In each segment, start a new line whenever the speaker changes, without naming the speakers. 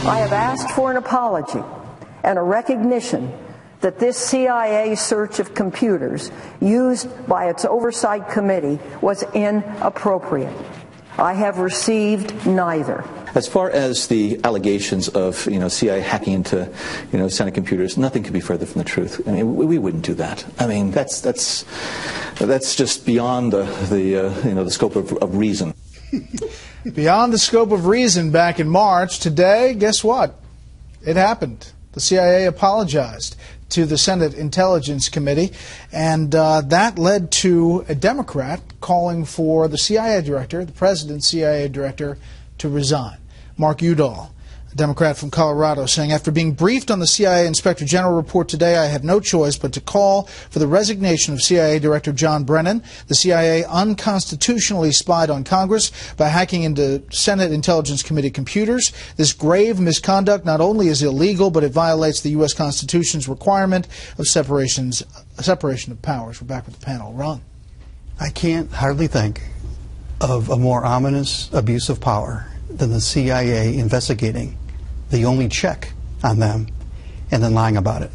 I have asked for an apology and a recognition that this CIA search of computers used by its oversight committee was inappropriate. I have received neither.
As far as the allegations of CIA hacking into Senate computers, nothing could be further from the truth. I mean, we wouldn't do that. I mean, that's just beyond the scope of reason.
Beyond the scope of reason back in March. Today, guess what? It happened. The CIA apologized to the Senate Intelligence Committee, and that led to a Democrat calling for the CIA director, the president's CIA director, to resign. Mark Udall, a Democrat from Colorado, saying, after being briefed on the CIA Inspector General report today, I have no choice but to call for the resignation of CIA Director John Brennan. The CIA unconstitutionally spied on Congress by hacking into Senate Intelligence Committee computers. This grave misconduct not only is illegal, but it violates the U.S. Constitution's requirement of separation of powers. We're back with the panel. Ron.
I can't hardly think of a more ominous abuse of power than the CIA investigating the only check on them and then lying about it.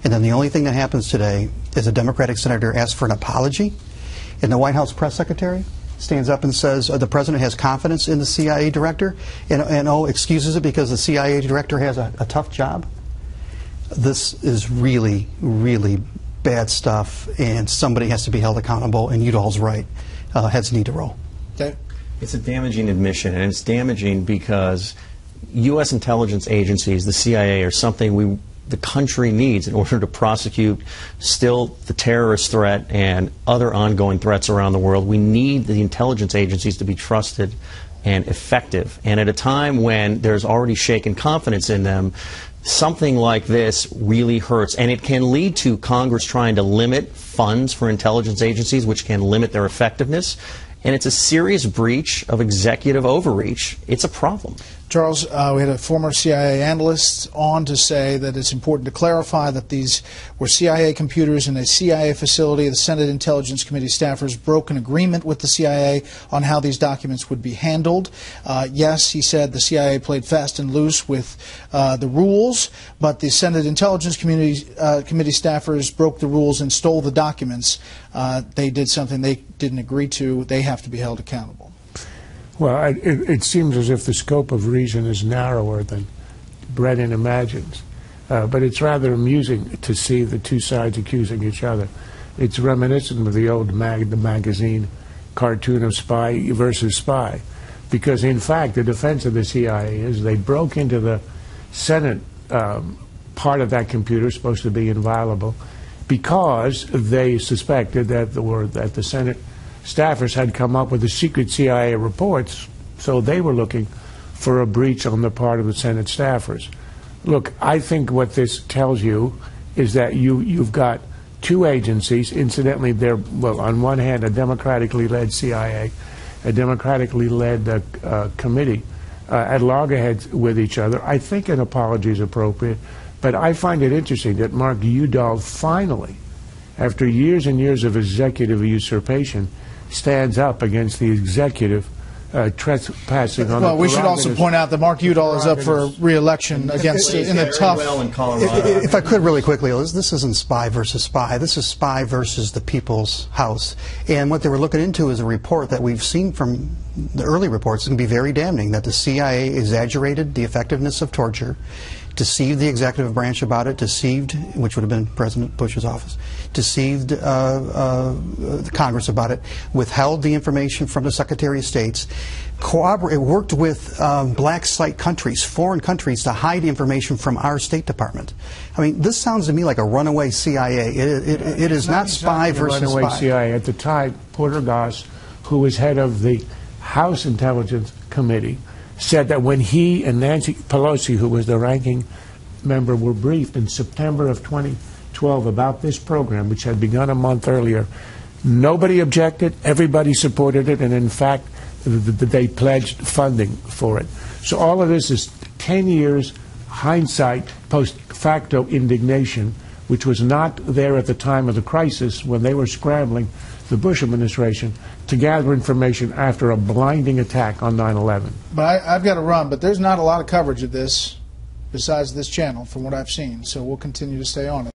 And then the only thing that happens today is a Democratic senator asks for an apology, and the White House press secretary stands up and says the president has confidence in the CIA director and excuses it because the CIA director has a tough job. This is really, really bad stuff, and somebody has to be held accountable, and Udall's right. Heads need to roll.
Okay.
It's a damaging admission, and it's damaging because U.S. intelligence agencies, the CIA, are something the country needs in order to prosecute still the terrorist threat and other ongoing threats around the world. We need the intelligence agencies to be trusted and effective. And at a time when there's already shaken confidence in them, something like this really hurts. And it can lead to Congress trying to limit funds for intelligence agencies, which can limit their effectiveness. And it's a serious breach of executive overreach. It's a problem.
Charles, we had a former CIA analyst on to say that it's important to clarify that these were CIA computers in a CIA facility. The Senate Intelligence Committee staffers broke an agreement with the CIA on how these documents would be handled. Yes, he said the CIA played fast and loose with the rules, but the Senate Intelligence Committee staffers broke the rules and stole the documents. They did something they didn't agree to. They have to be held accountable.
Well, it seems as if the scope of reason is narrower than Brennan imagines. But it's rather amusing to see the two sides accusing each other. It's reminiscent of the old the magazine cartoon of spy versus spy. Because, in fact, the defense of the CIA is they broke into the Senate part of that computer, supposed to be inviolable, because they suspected that the Senate staffers had come up with the secret CIA reports, so they were looking for a breach on the part of the Senate staffers. Look, I think what this tells you is that you've got two agencies. Incidentally, they're, well, on one hand, a democratically led CIA, a democratically led committee at loggerheads with each other. I think an apology is appropriate, but I find it interesting that Mark Udall finally, after years and years of executive usurpation, stands up against the executive trespassing on the
Well, we should also point out that Mark Udall is up for re-election against in a tough.
If I could really quickly, this isn't spy versus spy. This is spy versus the People's House. And what they were looking into is a report that we've seen from the early reports can be very damning, that the CIA exaggerated the effectiveness of torture, deceived the executive branch about it, deceived, which would have been President Bush's office, deceived Congress about it, withheld the information from the Secretary of State's, it worked with black site countries, foreign countries, to hide information from our State Department. I mean, this sounds to me like a runaway CIA. It is not spy versus spy.
Runaway CIA. At the time, Porter Goss, who was head of the House Intelligence Committee, said that when he and Nancy Pelosi, who was the ranking member, were briefed in September of 2012 about this program, which had begun a month earlier, nobody objected, everybody supported it, and in fact, they pledged funding for it. So all of this is 10 years hindsight, post facto indignation which was not there at the time of the crisis when they were scrambling, the Bush administration, to gather information after a blinding attack on 9/11.
But I've got to run, but there's not a lot of coverage of this besides this channel from what I've seen, so we'll continue to stay on it.